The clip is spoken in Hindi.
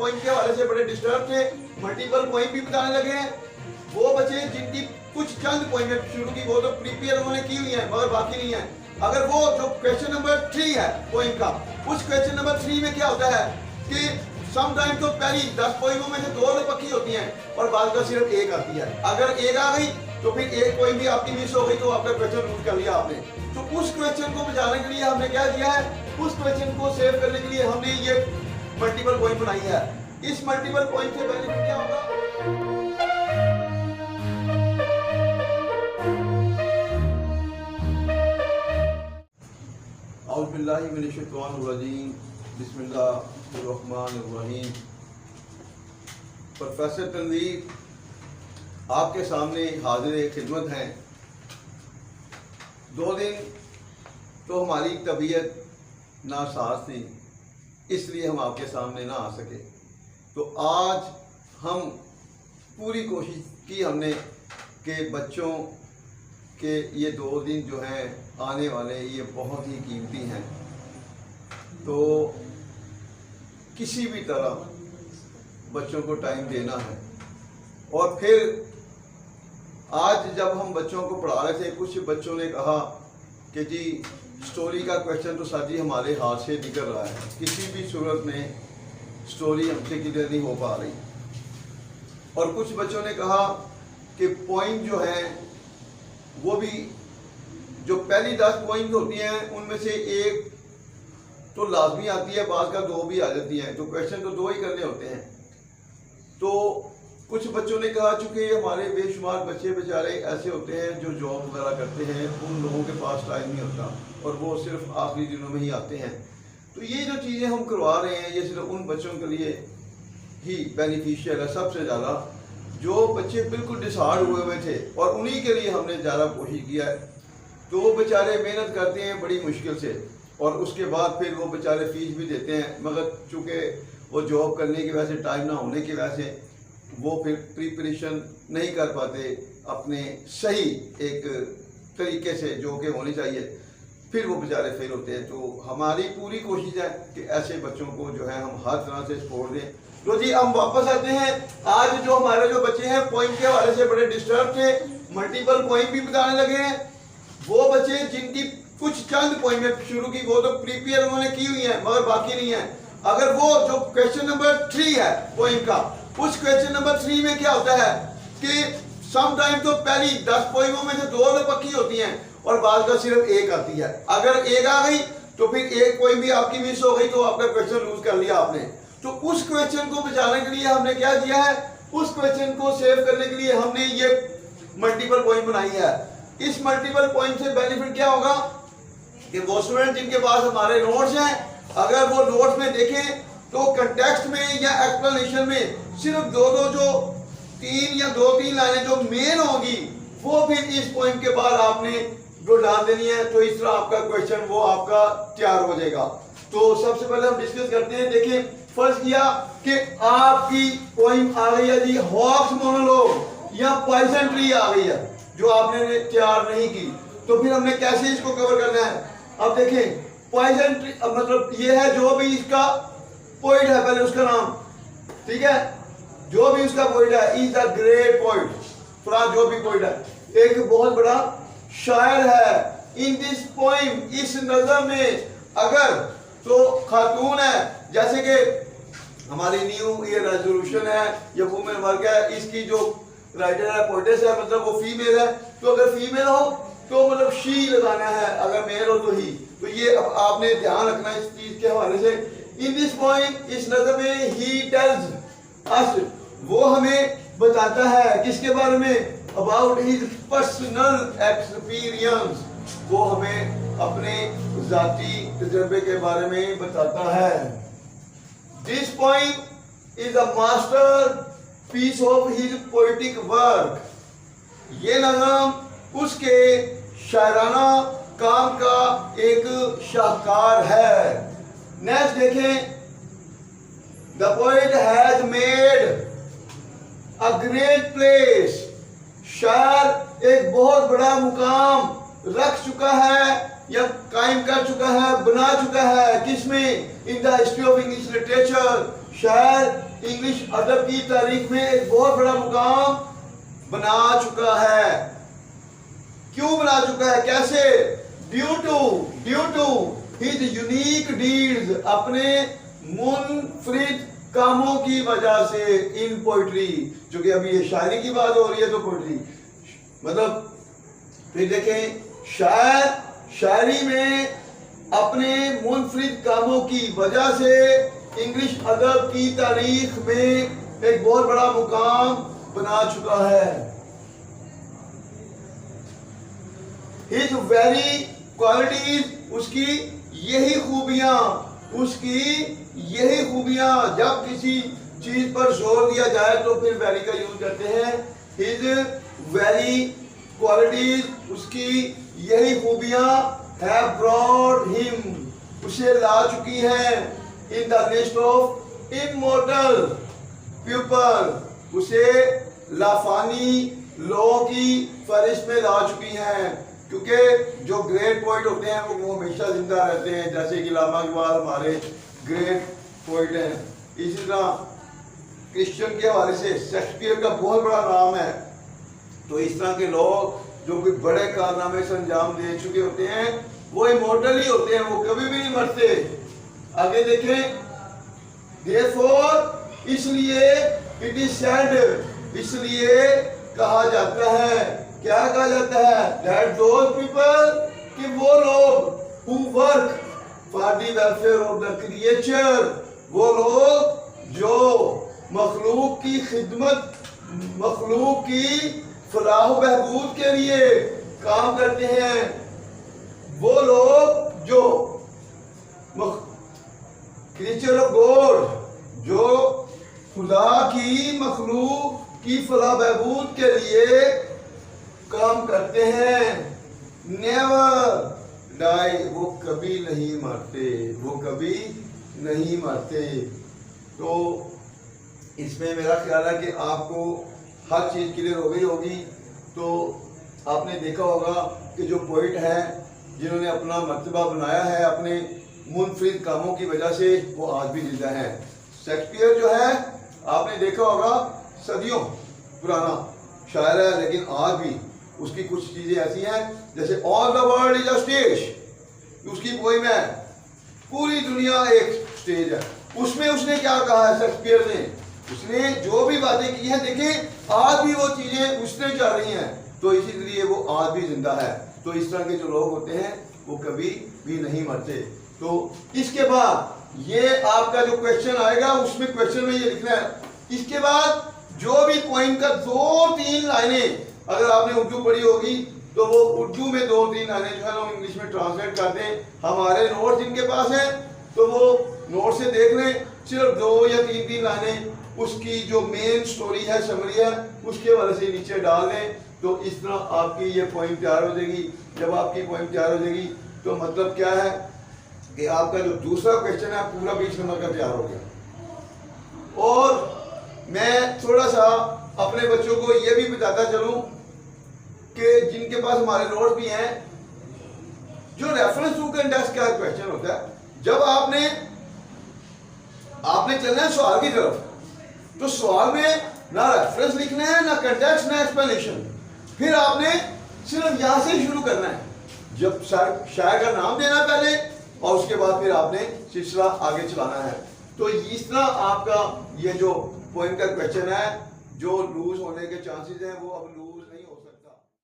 पॉइंट के हवाले से बड़े डिस्टर्ब थे, मल्टीपल पॉइंट भी बताने लगे हैं। वो बच्चे जिनकी कुछ चंद पॉइंट शुरू की वो तो प्रीपेयर उन्होंने की हुई है मगर बाकी नहीं है। अगर वो जो क्वेश्चन नंबर 3 है पॉइंट का, उस क्वेश्चन नंबर 3 में क्या होता है कि समटाइम तो पहली 10 पॉइंटों में से 2 तो पक्की होती हैं और बाद का सिर्फ एक आती है। अगर एक आ गई तो फिर एक पॉइंट भी आपकी मिस हो गई तो आपका क्वेश्चन रूट कर लिया आपने। तो उस क्वेश्चन को बचाने के लिए हमने क्या किया है, उस क्वेश्चन को सेव करने के लिए हमने ये मल्टीपल पॉइंट बनाई है। इस मल्टीपल पॉइंट से बेनिफिट क्या होगा, बिस्मिल्लाहिर्रहमानिर्रहीम। प्रोफेसर तनवीर आपके सामने हाजिर खिदमत हैं। 2 दिन तो हमारी तबीयत नासाज थी, इसलिए हम आपके सामने ना आ सके। तो आज हम पूरी कोशिश की हमने कि बच्चों के ये 2 दिन जो हैं आने वाले ये बहुत ही कीमती हैं, तो किसी भी तरह बच्चों को टाइम देना है। और फिर आज जब हम बच्चों को पढ़ा रहे थे, कुछ बच्चों ने कहा कि जी स्टोरी का क्वेश्चन तो सर जी हमारे हाथ से निकल रहा है, किसी भी सूरत में स्टोरी हमसे क्लियर नहीं हो पा रही। और कुछ बच्चों ने कहा कि पॉइंट जो है वो भी जो पहली 10 पॉइंट होती हैं उनमें से एक तो लाजमी आती है, बाद का 2 भी आ जाती हैं, तो क्वेश्चन तो 2 ही करने होते हैं। तो कुछ बच्चों ने कहा चूँकि हमारे बेशुमार बच्चे बेचारे ऐसे होते हैं जो जॉब वगैरह करते हैं, उन लोगों के पास टाइम नहीं होता और वो सिर्फ आखिरी दिनों में ही आते हैं, तो ये जो चीज़ें हम करवा रहे हैं ये सिर्फ उन बच्चों के लिए ही बेनिफिशियल है सबसे ज़्यादा, जो बच्चे बिल्कुल डिसहार्ड हुए थे और उन्हीं के लिए हमने ज़्यादा कोशिश किया है। तो वो बेचारे मेहनत करते हैं बड़ी मुश्किल से और उसके बाद फिर वो बेचारे फीस भी देते हैं, मगर चूँकि वो जॉब करने की वजह से टाइम ना होने की वजह से वो फिर प्रिपरेशन नहीं कर पाते अपने सही एक तरीके से जो कि होनी चाहिए, फिर वो बेचारे फेल होते हैं। तो हमारी पूरी कोशिश है कि ऐसे बच्चों को जो है हम हर तरह से सपोर्ट दें। तो जी हम वापस आते हैं। आज जो हमारे जो बच्चे हैं पॉइंट के हवाले से बड़े डिस्टर्ब थे, मल्टीपल पॉइंट भी बताने लगे हैं। वो बच्चे जिनकी कुछ चंद पॉइंट शुरू की वो तो प्रीपेयर उन्होंने की हुई है मगर बाकी नहीं है। अगर वो जो क्वेश्चन नंबर 3 है पॉइंट का, उस क्वेश्चन नंबर 3 में क्या होता है कि समटाइम तो पहली 10 पॉइंटों में से 2 तो पक्की होती हैं और बाद का सिर्फ एक आती है। अगर एक आ गई तो फिर एक पॉइंट भी आपकी मिस हो गई तो आपका क्वेश्चन लूज कर लिया आपने। तो उस क्वेश्चन को बचाने के लिए हमने क्या किया है, उस क्वेश्चन को सेव करने के लिए हमने ये मल्टीपल पॉइंट बनाई है। इस मल्टीपल पॉइंट से बेनिफिट क्या होगा कि वो स्टूडेंट जिनके पास हमारे नोट्स हैं, अगर वो नोट्स में देखें तो कंटेक्स्ट में या एक्सप्लेनेशन में सिर्फ 2 जो 3 या 2-3 लाइनें जो मेन होगी वो फिर इस पॉइंट के बाद आपने जो डाल देनी है, तो इस तरह आपका क्वेश्चन वो आपका तैयार हो जाएगा। तो सबसे पहले हम डिस्कस करते हैं। देखिए फर्ज किया कि आपकी पॉइंट आ गई है जी हॉक्स मोनोलॉग या पॉइजन ट्री आ गई है जो आपने तैयार नहीं की, तो फिर हमने कैसे इसको कवर करना है। अब देखें पॉइजन ट्री मतलब ये है जो भी इसका पोइट है, पहले उसका नाम, ठीक है, जो भी उसका पोइट है इज द ग्रेट पोइट, थोड़ा जो भी पोइट है एक बहुत बड़ा शायर है। इन दिस पोइम, इस नज़म में अगर तो खातून है, जैसे कि हमारी न्यू ईयर रेजोल्यूशन है या वुमेन वर्क है, इसकी जो राइटर है पोइटेस है मतलब वो फीमेल है, तो अगर फीमेल हो तो मतलब शी लगाना है, अगर मेल हो तो ही। तो ये अब आपने ध्यान रखना इस चीज के हवाले से। इन दिस पॉइंट, इस नज़म में ही टेल्स अस, वो हमें बताता है किसके बारे में, अबाउट हिज पर्सनल एक्सपीरियंस, वो हमें अपने जाती तजर्बे के बारे में बताता है। This point is a masterpiece of his poetic work, ये नज़म उसके शायराना काम का एक शाहकार है। नेक्स्ट देखें, the poet has made a great place, शायर एक बहुत बड़ा मुकाम रख चुका है या कायम कर चुका है, बना चुका है, किसमें, in the history of English literature, शायर इंग्लिश अदब की तारीख में एक बहुत बड़ा मुकाम बना चुका है। क्यों बना चुका है, कैसे? Due to his unique deeds, अपने मुनफरिद कामों की वजह से इन पोइट्री, जो कि अभी ये शायरी की बात हो रही है तो पोइट्री मतलब, फिर देखें शायर शायरी में अपने मुनफरिद कामों की वजह से इंग्लिश अदब की तारीख में एक बहुत बड़ा मुकाम बना चुका है। हिज वेरी क्वालिटीज, उसकी यही खूबियां, जब किसी चीज पर जोर दिया जाए तो फिर वेरी का यूज करते हैं। हिज वेरी क्वालिटीज, उसकी यही खूबियां हैव ब्रॉट हिम, उसे ला चुकी हैं in the list of immortal people, उसे लाफानी लोगों की फहरिस्त में ला चुकी हैं। क्योंकि जो ग्रेट पोइट होते हैं वो हमेशा जिंदा रहते हैं, जैसे कि अल्लामा इकबाल हमारे ग्रेट पोइट हैं। इसी तरह क्रिश्चियन के हवाले से शेक्सपियर का बहुत बड़ा नाम है। तो इस तरह के लोग जो कोई बड़े कारनामे से अंजाम दे चुके होते हैं वो इमॉर्टल ही होते हैं, वो कभी भी नहीं मरते। आगे देखें, therefore, इसलिए इट इज सेड, इसलिए कहा जाता है, क्या कहा जाता है? दैट दोज पीपल, कि वो लोग who work for the welfare of the creature, वो लोग जो मखलूक की खिदमत, मखलूक की फलाह बहबूद के लिए काम करते हैं, वो लोग जो क्रिएचर ऑफ गॉड, जो खुदा की मखलूक की फलाह बहबूद के लिए काम करते हैं, नेवर डाई, वो कभी नहीं मरते, वो कभी नहीं मरते। तो इसमें मेरा ख्याल है कि आपको हर चीज़ क्लियर हो गई होगी। तो आपने देखा होगा कि जो पोइट हैं जिन्होंने अपना मर्तबा बनाया है अपने मुनफरिद कामों की वजह से, वो आज भी जिंदा हैं। शेक्सपियर जो है आपने देखा होगा सदियों पुराना शायर है, लेकिन आज भी उसकी कुछ चीज़ें ऐसी हैं जैसे all the world is a stage, उसकी पोइम है पूरी दुनिया एक स्टेज है। उसमें उसने क्या कहा है शेक्सपियर ने, उसने जो भी बातें की हैं, देखें आज भी वो चीजें उसने चल रही हैं, तो इसीलिए वो आज भी जिंदा है। तो इस तरह के जो लोग होते हैं वो कभी भी नहीं मरते। तो इसके बाद ये आपका जो क्वेश्चन आएगा उसमें क्वेश्चन में ये लिखना है, इसके बाद जो भी पोइम का 2-3 लाइनें अगर आपने उर्दू पढ़ी होगी तो वो उर्दू में 2-3 लाइनें जो है ना इंग्लिश में ट्रांसलेट कर दें। हमारे नोट जिनके पास हैं तो वो नोट से देख लें, सिर्फ 2 या 3 लाइनें उसकी जो मेन स्टोरी है, समरी है, उसके वाले से नीचे डाल दें। तो इस तरह आपकी ये पोइम तैयार हो जाएगी। जब आपकी पोइम तैयार हो जाएगी तो मतलब क्या है कि आपका जो दूसरा क्वेश्चन है पूरा 20 नंबर का तैयार हो गया। और मैं थोड़ा सा अपने बच्चों को ये भी बताता चलूं कि जिनके पास हमारे नोट भी हैं, जो रेफरेंस टू कंटेक्स्ट का क्वेश्चन होता है, जब आपने चलना है सवाल की तरफ, तो सवाल में ना रेफरेंस लिखना है, ना कंटेक्स्ट, ना एक्सप्लेनेशन, फिर आपने सिर्फ यहां से शुरू करना है। जब शायर का नाम देना पहले और उसके बाद फिर आपने सिलसिला आगे चलाना है। तो इस तरह आपका ये जो पोइम का क्वेश्चन है, जो लूज होने के चांसेस हैं वो अब लूज नहीं हो सकता।